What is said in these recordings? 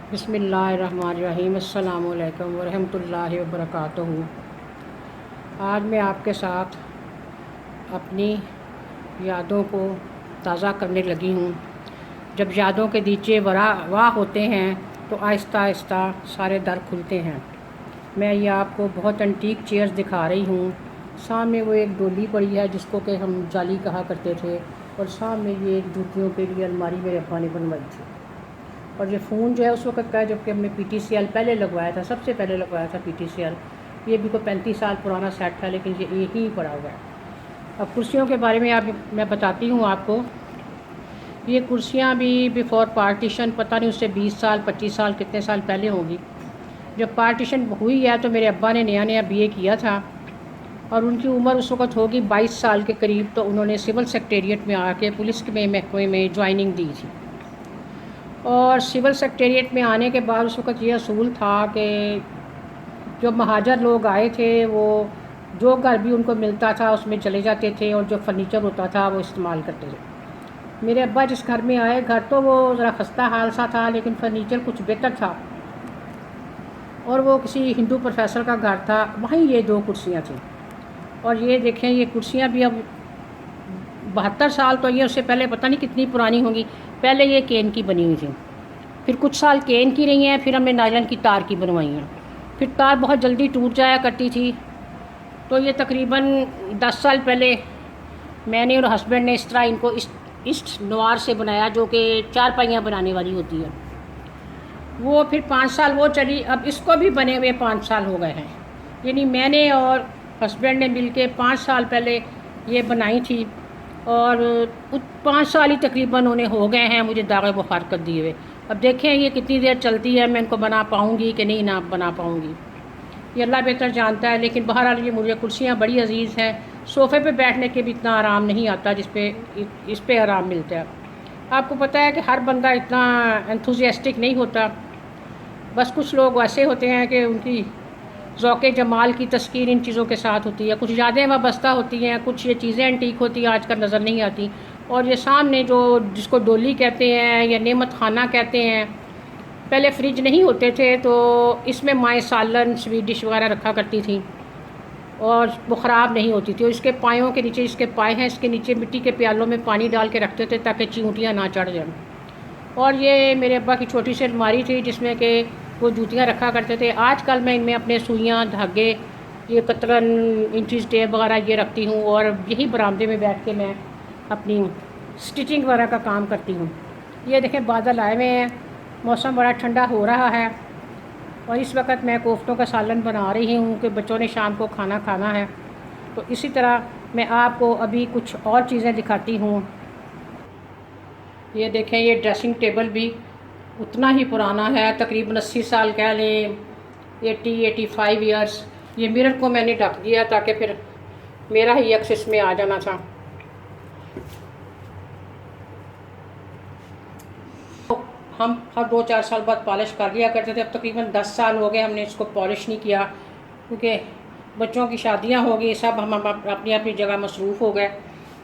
बिस्मिल्लाहिर्रहमानिर्रहीम। अस्सलामु अलैकुम वरहमतुल्लाहि वबरकातुहू। आज मैं आपके साथ अपनी यादों को ताज़ा करने लगी हूँ। जब यादों के दीचे वाह होते हैं तो आहिस्ता आहिस्ता सारे दर खुलते हैं। मैं ये आपको बहुत एंटीक चेयर्स दिखा रही हूँ। सामने वो एक डोली पड़ी है जिसको कि हम जाली कहा करते थे, और सामने ये एक जूतियों के लिए अलमारी मेरे अब्बा ने बनवाई थी। और ये फ़ोन जो है उस वक्त का है जबकि हमने PTCL पहले लगवाया था, सबसे पहले लगवाया था PTCL। ये भी कोई 35 साल पुराना सेट था, लेकिन ये एक ही पड़ा हुआ है। अब कुर्सियों के बारे में मैं बताती हूँ आपको। ये कुर्सियाँ भी बिफ़ोर पार्टीशन, पता नहीं उससे 20 साल 25 साल कितने साल पहले होंगी। जब पार्टीशन हुई है तो मेरे अब्बा ने नया नया BA किया था और उनकी उम्र उस वक्त होगी 22 साल के करीब। तो उन्होंने सिविल सेक्रेटेरिएट में आके पुलिस के महकमे में ज्वाइनिंग दी थी। और सिविल सेक्रेटेरिएट में आने के बाद उस वक्त ये असूल था कि जो महाजर लोग आए थे वो जो घर भी उनको मिलता था उसमें चले जाते थे, और जो फर्नीचर होता था वो इस्तेमाल करते थे। मेरे अब्बा जिस घर में आए, घर तो वो ज़रा खस्ता हाल सा था, लेकिन फर्नीचर कुछ बेहतर था, और वो किसी हिंदू प्रोफेसर का घर था। वहीं ये दो कुर्सियाँ थीं। और ये देखें, ये कुर्सियाँ भी अब 72 साल तो ये, उससे पहले पता नहीं कितनी पुरानी होंगी। पहले ये केन की बनी हुई थी, फिर कुछ साल केन की रही हैं, फिर हमने नायलन की तार की बनवाई हैं। फिर तार बहुत जल्दी टूट जाया करती थी। तो ये तकरीबन 10 साल पहले मैंने और हस्बैंड ने इस तरह इनको इस्ट नवार से बनाया, जो कि 4 पहियाँ बनाने वाली होती है। वो फिर 5 साल वो चली, अब इसको भी बने हुए 5 साल हो गए हैं। यानी मैंने और हस्बैंड ने मिल के 5 साल पहले ये बनाई थी, और 5 साल ही तकरीबन उन्हें हो गए हैं मुझे दागे बुखार कर दिए हुए। अब देखें ये कितनी देर चलती है, मैं इनको बना पाऊँगी कि नहीं ना बना पाऊँगी, ये अल्लाह बेहतर जानता है। लेकिन बहरहाल ये मुझे कुर्सियाँ बड़ी अजीज़ हैं। सोफ़े पे बैठने के भी इतना आराम नहीं आता इस पे आराम मिलता है। आपको पता है कि हर बंदा इतना एंथुसियास्टिक नहीं होता। बस कुछ लोग ऐसे होते हैं कि उनकी ज़ौक़े जमाल की तस्कीर इन चीज़ों के साथ होती है। कुछ यादें वाबस्ता होती हैं, कुछ ये चीज़ें एंटीक होती हैं, आजकल नज़र नहीं आती। और ये सामने जो जिसको डोली कहते हैं या नेमत खाना कहते हैं, पहले फ्रिज नहीं होते थे तो इसमें माएँ सालन स्वीट डिश वगैरह रखा करती थी, और वो ख़राब नहीं होती थी। और इसके पायों के नीचे, इसके पाए हैं, इसके नीचे मिट्टी के प्यालों में पानी डाल के रखते थे ताकि चींटियाँ ना चढ़ जाएँ। और ये मेरे अब्बा की छोटी सी अलमारी थी जिसमें कि वो जूतियाँ रखा करते थे। आजकल मैं इनमें अपने सुइयाँ, धागे, ये कतरन, इंचीज़ टेप वगैरह ये रखती हूँ, और यही बरामदे में बैठ के मैं अपनी स्टिचिंग वगैरह का काम करती हूँ। ये देखें बादल आए हुए हैं, मौसम बड़ा ठंडा हो रहा है, और इस वक्त मैं कोफ्तों का सालन बना रही हूँ कि बच्चों ने शाम को खाना खाना है। तो इसी तरह मैं आपको अभी कुछ और चीज़ें दिखाती हूँ। ये देखें, ये ड्रेसिंग टेबल भी उतना ही पुराना है, तकरीबन 80 साल कह लें, 85 ईयर्स। ये मिरर को मैंने ढक दिया ताकि फिर मेरा ही अक्स इसमें आ जाना था। हम हर 2-4 साल बाद पॉलिश कर लिया करते थे। अब तकरीबन 10 साल हो गए हमने इसको पॉलिश नहीं किया, क्योंकि बच्चों की शादियां हो गई, सब हम अपनी अपनी जगह मसरूफ़ हो गए।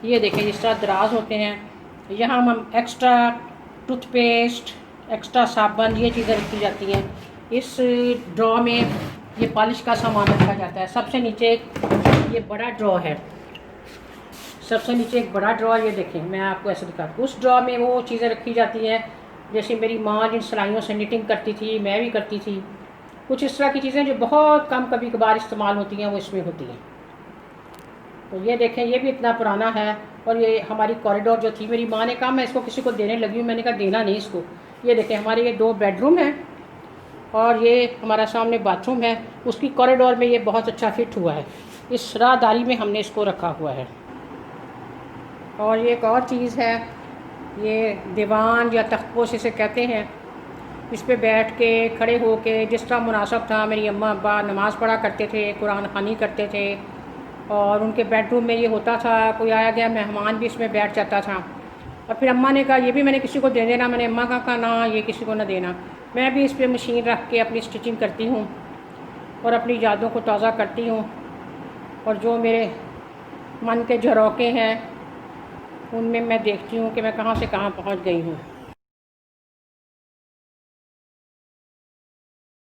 ये देखें, इस तरह दराज होते हैं। यहाँ हम एक्स्ट्रा टूथपेस्ट, एक्स्ट्रा साबुन, ये चीज़ें रखी जाती हैं। इस ड्रॉ में ये पॉलिश का सामान रखा जाता है। सबसे नीचे ये बड़ा ड्रॉ है, सबसे नीचे एक बड़ा ड्रॉ। ये देखें, मैं आपको ऐसे दिखाती हूँ। उस ड्रॉ में वो चीज़ें रखी जाती हैं जैसे मेरी माँ जिन सिलाइयों से निटिंग करती थी, मैं भी करती थी। कुछ इस तरह की चीज़ें जो बहुत कम कभी कभार इस्तेमाल होती हैं वो इसमें होती हैं। तो ये देखें, ये भी इतना पुराना है। और ये हमारी कॉरिडोर जो थी, मेरी माँ ने कहा मैं इसको किसी को देने लगी हूँ, मैंने कहा देना नहीं इसको। ये देखें, हमारे ये 2 बेडरूम हैं और ये हमारा सामने बाथरूम है। उसकी कॉरिडोर में ये बहुत अच्छा फिट हुआ है। इस राहदारी में हमने इसको रखा हुआ है। और ये एक और चीज़ है, ये दीवान या तख्तपोश इसे कहते हैं। इस पे बैठ के, खड़े हो के, जिस तरह मुनासब था, मेरी अम्मा अब्बा नमाज़ पढ़ा करते थे, कुरान ख़वानी करते थे। और उनके बेडरूम में ये होता था, कोई आया गया मेहमान भी इसमें बैठ जाता था। और फिर अम्मा ने कहा ये भी मैंने किसी को दे देना। मैंने अम्मा का कहा ना, ये किसी को ना देना। मैं भी इस पर मशीन रख के अपनी स्टिचिंग करती हूँ और अपनी यादों को ताज़ा करती हूँ। और जो मेरे मन के झरोखे हैं उनमें मैं देखती हूँ कि मैं कहाँ से कहाँ पहुँच गई हूँ।